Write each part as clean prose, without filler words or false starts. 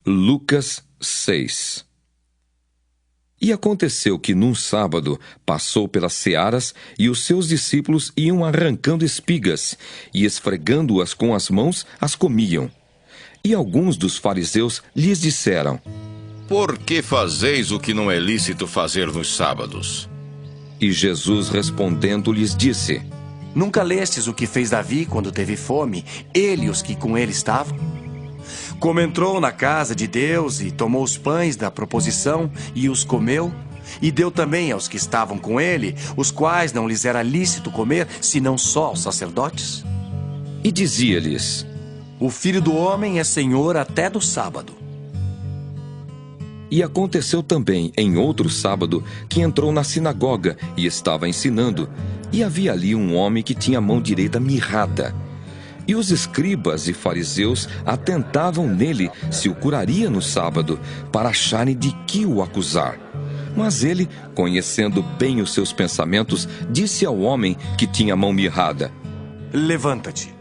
Lucas 6. E aconteceu que num sábado passou pelas searas e os seus discípulos iam arrancando espigas e esfregando-as com as mãos as comiam. E alguns dos fariseus lhes disseram: Por que fazeis o que não é lícito fazer nos sábados? E Jesus respondendo lhes disse: Nunca lestes o que fez Davi quando teve fome, ele e os que com ele estavam? Como entrou na casa de Deus e tomou os pães da proposição e os comeu, e deu também aos que estavam com ele, os quais não lhes era lícito comer, senão só aos sacerdotes? E dizia-lhes: O Filho do Homem é Senhor até do sábado. E aconteceu também, em outro sábado, que entrou na sinagoga e estava ensinando, e havia ali um homem que tinha a mão direita mirrada. E os escribas e fariseus atentavam nele se o curaria no sábado, para acharem de que o acusar. Mas ele, conhecendo bem os seus pensamentos, disse ao homem que tinha a mão mirrada: Levanta-te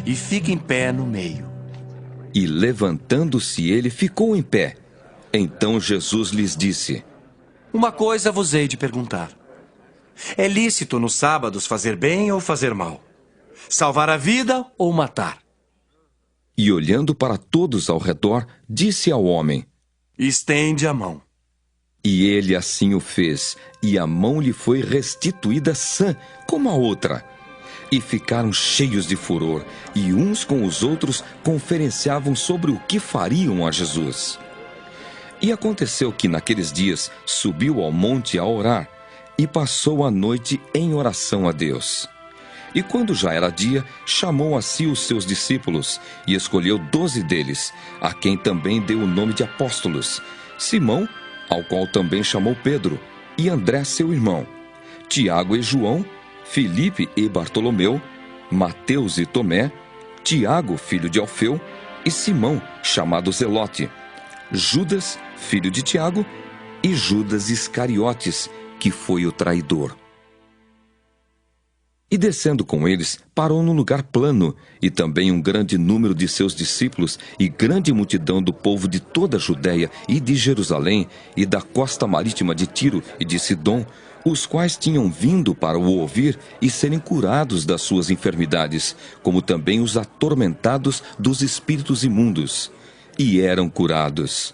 e fica em pé no meio. E levantando-se ele, ficou em pé. Então Jesus lhes disse: Uma coisa vos hei de perguntar. É lícito nos sábados fazer bem ou fazer mal? Salvar a vida ou matar? E olhando para todos ao redor, disse ao homem: Estende a mão. E ele assim o fez, e a mão lhe foi restituída sã, como a outra. E ficaram cheios de furor, e uns com os outros conferenciavam sobre o que fariam a Jesus. E aconteceu que naqueles dias subiu ao monte a orar, e passou a noite em oração a Deus. E quando já era dia, chamou a si os seus discípulos, e escolheu 12 deles, a quem também deu o nome de apóstolos: Simão, ao qual também chamou Pedro, e André seu irmão, Tiago e João, Filipe e Bartolomeu, Mateus e Tomé, Tiago, filho de Alfeu, e Simão, chamado Zelote, Judas, filho de Tiago, e Judas Iscariotes, que foi o traidor. E descendo com eles, parou num lugar plano, e também um grande número de seus discípulos, e grande multidão do povo de toda a Judéia e de Jerusalém, e da costa marítima de Tiro e de Sidom, os quais tinham vindo para o ouvir e serem curados das suas enfermidades, como também os atormentados dos espíritos imundos. E eram curados.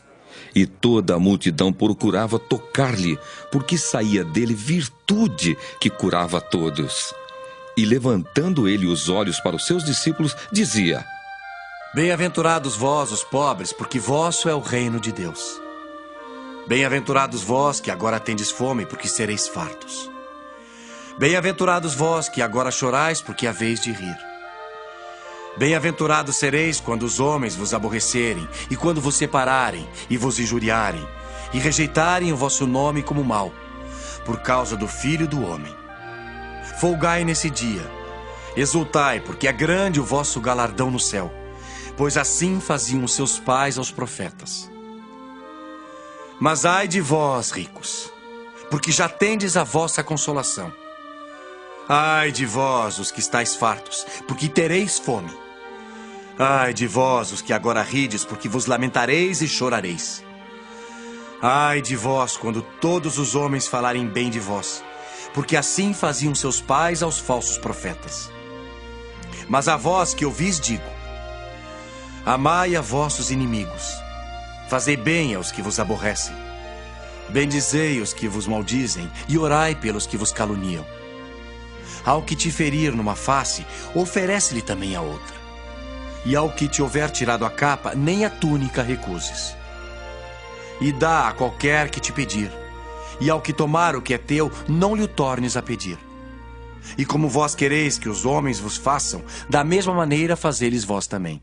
E toda a multidão procurava tocar-lhe, porque saía dele virtude que curava a todos. E levantando ele os olhos para os seus discípulos, dizia: Bem-aventurados vós, os pobres, porque vosso é o reino de Deus. Bem-aventurados vós, que agora tendes fome, porque sereis fartos. Bem-aventurados vós, que agora chorais, porque haveis de rir. Bem-aventurados sereis quando os homens vos aborrecerem, e quando vos separarem, e vos injuriarem, e rejeitarem o vosso nome como mau, por causa do Filho do Homem. Folgai nesse dia, exultai, porque é grande o vosso galardão no céu, pois assim faziam os seus pais aos profetas. Mas ai de vós, ricos, porque já tendes a vossa consolação. Ai de vós, os que estáis fartos, porque tereis fome. Ai de vós, os que agora rides, porque vos lamentareis e chorareis. Ai de vós, quando todos os homens falarem bem de vós, porque assim faziam seus pais aos falsos profetas. Mas a vós que ouvis digo: amai a vossos inimigos, fazei bem aos que vos aborrecem, bendizei os que vos maldizem e orai pelos que vos caluniam. Ao que te ferir numa face, oferece-lhe também a outra. E ao que te houver tirado a capa, nem a túnica recuses. E dá a qualquer que te pedir. E ao que tomar o que é teu, não lhe o tornes a pedir. E como vós quereis que os homens vos façam, da mesma maneira fazei-lhes vós também.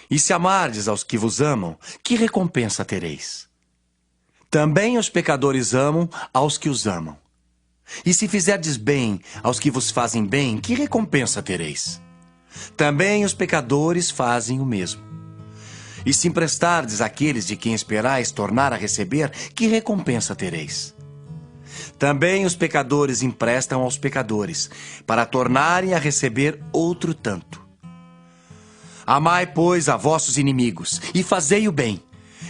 E se amardes aos que vos amam, que recompensa tereis? Também os pecadores amam aos que os amam. E se fizerdes bem aos que vos fazem bem, que recompensa tereis? Também os pecadores fazem o mesmo. E se emprestardes àqueles de quem esperais tornar a receber, que recompensa tereis? Também os pecadores emprestam aos pecadores, para tornarem a receber outro tanto. Amai, pois, a vossos inimigos, e fazei o bem.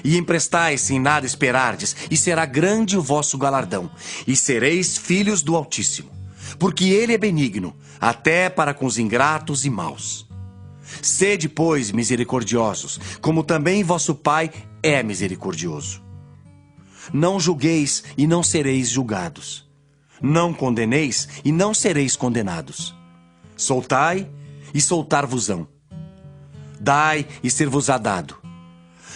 E emprestai sem nada esperardes, e será grande o vosso galardão, e sereis filhos do Altíssimo. Porque ele é benigno, até para com os ingratos e maus. Sede, pois, misericordiosos, como também vosso Pai é misericordioso. Não julgueis e não sereis julgados. Não condeneis e não sereis condenados. Soltai e soltar-vos-ão. Dai e ser-vos-á dado.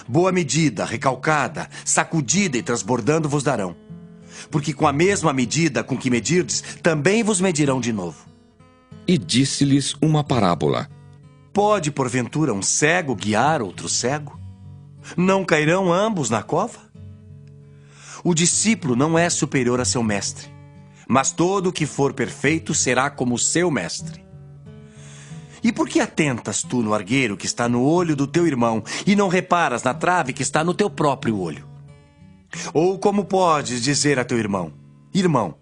Boa medida, recalcada, sacudida e transbordando vos darão. Porque com a mesma medida com que medirdes, também vos medirão de novo. E disse-lhes uma parábola. Pode, porventura, um cego guiar outro cego? Não cairão ambos na cova? O discípulo não é superior a seu mestre, mas todo o que for perfeito será como seu mestre. E por que atentas tu no argueiro que está no olho do teu irmão e não reparas na trave que está no teu próprio olho? Ou como podes dizer a teu irmão: Irmão,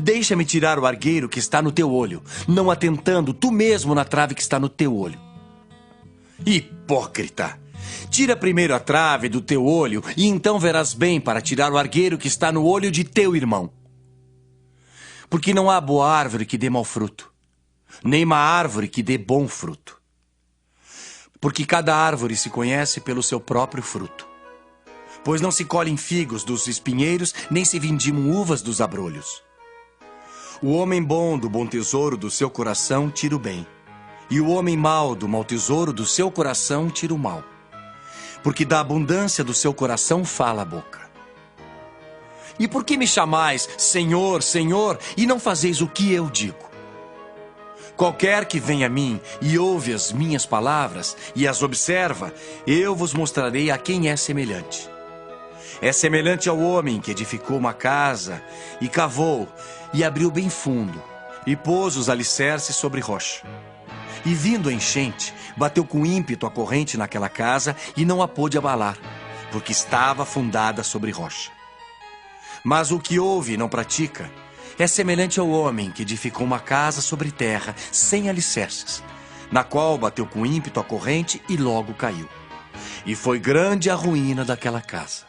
deixa-me tirar o argueiro que está no teu olho, não atentando tu mesmo na trave que está no teu olho? Hipócrita! Tira primeiro a trave do teu olho e então verás bem para tirar o argueiro que está no olho de teu irmão. Porque não há boa árvore que dê mau fruto, nem má árvore que dê bom fruto. Porque cada árvore se conhece pelo seu próprio fruto. Pois não se colhem figos dos espinheiros, nem se vindimam uvas dos abrolhos. O homem bom do bom tesouro do seu coração tira o bem, e o homem mau do mau tesouro do seu coração tira o mal. Porque da abundância do seu coração fala a boca. E por que me chamais Senhor, Senhor, e não fazeis o que eu digo? Qualquer que vem a mim e ouve as minhas palavras e as observa, eu vos mostrarei a quem é semelhante. É semelhante ao homem que edificou uma casa e cavou e abriu bem fundo e pôs os alicerces sobre rocha. E vindo a enchente, bateu com ímpeto a corrente naquela casa e não a pôde abalar, porque estava fundada sobre rocha. Mas o que ouve e não pratica é semelhante ao homem que edificou uma casa sobre terra, sem alicerces, na qual bateu com ímpeto a corrente e logo caiu. E foi grande a ruína daquela casa.